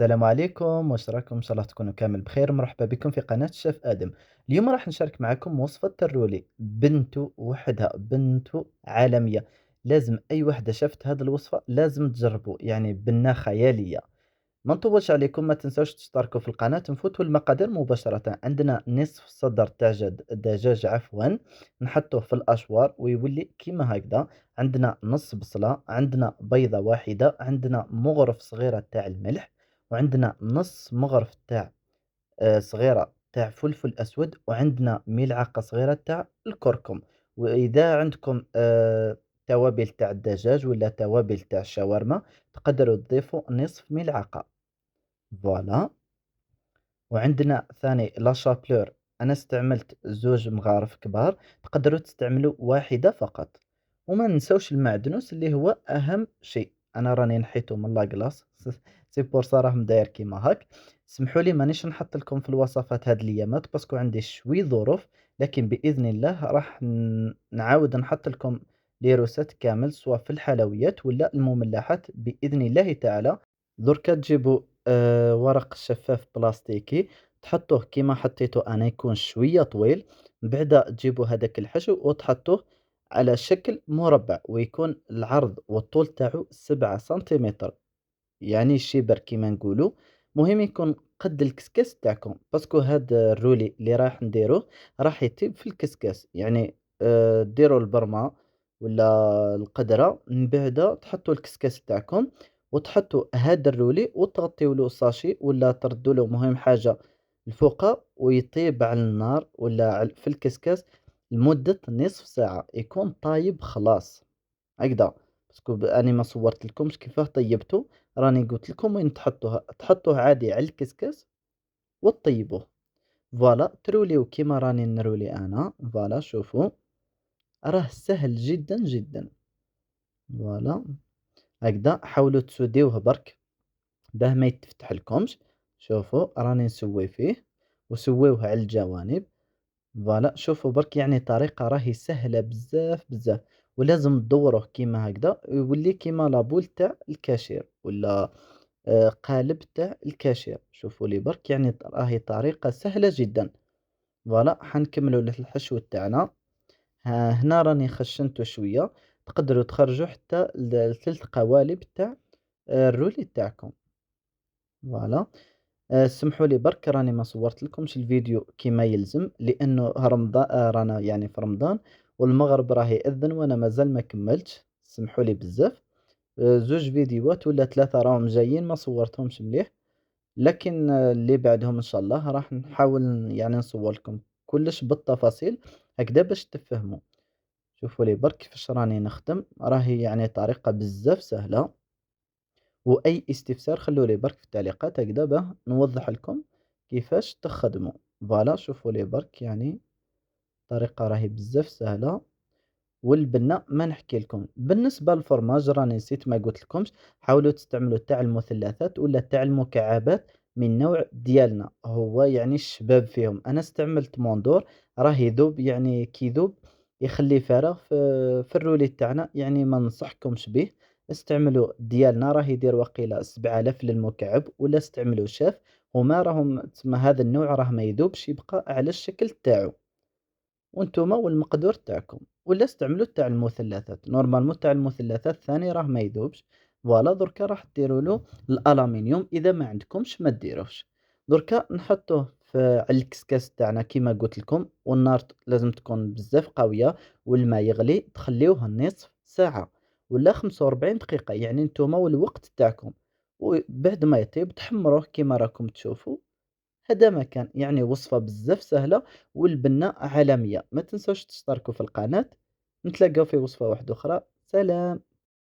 السلام عليكم، واش راكم؟ إن شاء الله تكونوا كامل بخير. مرحبا بكم في قناة الشيف آدم. اليوم راح نشارك معكم وصفة الرولي، بنته وحدها، بنته عالمية. لازم أي وحدة شافت هذه الوصفة لازم تجربوا، يعني بنة خيالية. ما نطولش عليكم، ما تنسوش تشتركوا في القناة. نفوتوا المقادير مباشرة. عندنا نصف صدر تاع دجاج عفوا، نحطوه في الأشوار ويولي كيما هكذا. عندنا نص بصلة، عندنا بيضة واحدة، عندنا مغرف صغيرة تاع الملح، وعندنا نص مغرف تاع صغيرة تاع فلفل أسود، وعندنا ملعقة صغيرة تاع الكركم. وإذا عندكم توابل تاع الدجاج ولا توابل تاع الشاورما تقدروا تضيفوا نصف ملعقة. فوالا. وعندنا ثاني لا شابلور، أنا استعملت زوج مغارف كبار، تقدروا تستعملوا واحدة فقط. وما ننسوش المعدنوس اللي هو أهم شيء. أنا راني نحيته من لاكلاص سي بور صا راه مداير كيما هاك. سمحوا لي مانيش نحط لكم في الوصفات هاد الأيامات باسكو عندي شوي ظروف، لكن بإذن الله راح نعاود نحط لكم لي روسات كامل، سواء في الحلويات ولا المملحات بإذن الله تعالى. دركا تجيبوا ورق شفاف بلاستيكي، تحطوه كيما حطيته أنا يكون شوية طويل. من بعد تجيبوا هذاك الحشو وتحطوه على شكل مربع، ويكون العرض والطول تاعو 7 سنتيمتر، يعني شيبر كيما نقولوا. مهم يكون قد الكسكاس تاعكم، باسكو هاد الرولي اللي راح نديروه راح يطيب في الكسكاس. يعني ديروا البرمة ولا القدرة، من بعد تحطوا الكسكاس تاعكم وتحطوا هاد الرولي وتغطيو له ساشي ولا تردوا له، مهم حاجة الفوقة، ويطيب على النار ولا في الكسكاس لمدة نصف ساعة يكون طايب خلاص هكذا. باسكو أني ما صورت لكمش كيفاه طيبته، راني قلت لكم وين تحطوه عادي على الكسكس وتطيبوه. فوالا، تروليو كيما راني نرولي انا. فوالا شوفوا، راه سهل جدا جدا. فوالا هكذا، حاولوا تسوديوه برك باه ما يتفتح لكمش. شوفوا راني نسوي فيه وسويوه على الجوانب. فوالا شوفوا برك، يعني طريقة راهي سهلة بزاف بزاف. ولازم تدوروه كيما هكذا يولي كيما لابول تاع الكاشير ولا قالب تاع الكاشير. شوفوا لي برك، يعني راهي طريقة سهلة جدا. فوالا حنكملوا الحشو تاعنا. هنا راني خشنته شوية، تقدروا تخرجوا حتى الثلث قوالب تاع الرولي تاعكم. فوالا. سمحوا لي برك راني ما صورت لكمش الفيديو كما يلزم، لانه رمضان، رانا يعني في رمضان والمغرب راه يأذن وانا مازال ما كملتش. سمحوا لي بزاف. زوج فيديوهات ولا ثلاثة راهم جايين ما صورتهمش مليح، لكن اللي بعدهم ان شاء الله راح نحاول يعني نصور لكم كلش بالتفاصيل هكذا باش تفهموا. شوفوا لي برك كيفاش راني نخدم، راهي يعني طريقة بزاف سهلة. واي استفسار خلوا لي برك في التعليقات هكذا باه نوضح لكم كيفاش تخدموا. فوالا شوفوا لي برك، يعني طريقة راهي بزاف سهلة. والبنة ما نحكي لكم. بالنسبة للفرماج راني نسيت ما قلت لكمش، حاولوا تستعملوا تاع المثلثات ولا تاع المكعبات من نوع ديالنا، هو يعني الشباب فيهم. انا استعملت موندور، راه يذوب، يعني كيذوب يخلي فارغ في الرولي تاعنا، يعني ما ننصحكمش به. استعملوا ديالنا راه يدير وقيلة 7000 للمكعب، ولا استعملوا شاف، هما راهم تسمى هذا النوع راه ما يذوبش، يبقى على الشكل تاعو. وانتوما والمقدور تاعكم، ولا استعملوا تاع المثلثات نورمالمون، تاع المثلثات ثاني راه ما يذوبش. فوالا دركا راح ديروا له الالومنيوم، اذا ما عندكمش ما ديروش. دركا نحطوه على الكسكاس تاعنا كيما قلت لكم، والنار لازم تكون بزاف قويه، والماء يغلي، تخليوه نصف ساعه ولا 45 دقيقه، يعني نتوما والوقت تاعكم. وبعد ما يطيب تحمروه كيما راكم تشوفوا. هذا ما كان، يعني وصفة بزاف سهلة والبنة عالمية. ما تنسوش تشتركوا في القناة. نتلاقاو في وصفة واحدة أخرى. سلام.